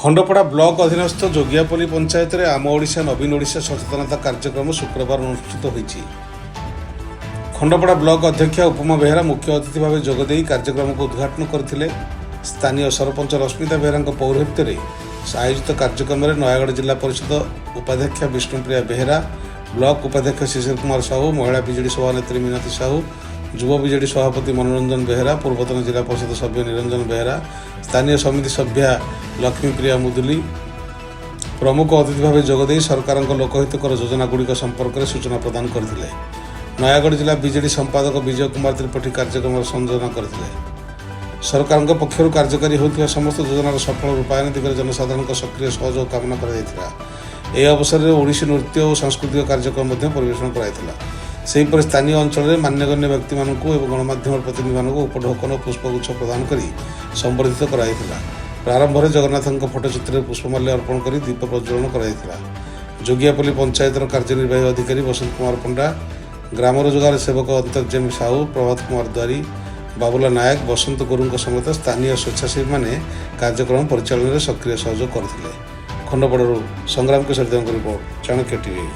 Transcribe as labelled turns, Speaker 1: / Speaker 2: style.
Speaker 1: खंडपड़ा block अधीनस्थ जोगियापल्ली पंचायत में आम ओडिशा नवीन ओडिशा सचेतनता कार्यक्रम शुक्रवार अनुष्ठित होईछि। खंडपड़ा ब्लॉक अध्यक्ष उपमा बेहेरा मुख्य अतिथि भाव जोगदे कार्यक्रम को उद्घाटन करथिले। स्थानीय सरपंच रश्मिता बेहेरा पौरोहित्य में आयोजित कार्यक्रम में नयागढ़ जिला परिषद उपाध्यक्ष विष्णुप्रिया बेहेरा, ब्लॉक उपाध्यक्ष शिशिर कुमार साहू, महिला बीजेडी सभानेत्री मीनाती साहू, युव बीजेडी सभापति मनोरंजन बेहेरा, पूर्वतन जिला परिषद सभ्य निरंजन बेहेरा, स्थानीय समिति सभ्या लक्ष्मीप्रिया मुदुली प्रमुख अतिथि भाव जोगदे सरकार लोकहितकर योजनागुड़िक संपर्क में सूचना प्रदान करथिले। नयागढ़ जिला बीजेडी संपादक विजय कुमार त्रिपाठी कार्यक्रम संयोजन करथिले। सरकार पक्षर कार्यकारी होता समस्त योजनार सफल रूपायन दिगरे जनसाधारण सक्रिय सहयोग कामना करा। यह अवसर में ओडिसी नृत्य और सांस्कृतिक कार्यक्रम परिवेषण कराइथिला। सेहीपरि स्थानीय अंचल में मान्यगण्य व्यक्ति और गणमाध्यम प्रतिनिधि उपढौकन और पुष्पगुच्छ प्रदान कर संबर्धित कराइथिला। प्रारंभ में जगन्नाथ फोटोचित्र पुष्पमाल्य अर्पण कर दीप प्रज्वलन कराइथिला। जोगियापल्ली पंचायत कार्यनिर्वाही अधिकारी वसंत कुमार पंडा, ग्राम रोजगार सेवक अंतर्जामी साहू, प्रभात कुमार द्वारी, बाबुला नायक, बसंत गुरु समेत स्थानीय स्वेच्छासेवी मैंने कार्यक्रम परिचालन में सक्रिय सहयोग करथिले। खंडपड़ारू संग्राम किशोर देव रिपोर्ट, चाणक्य टीवी।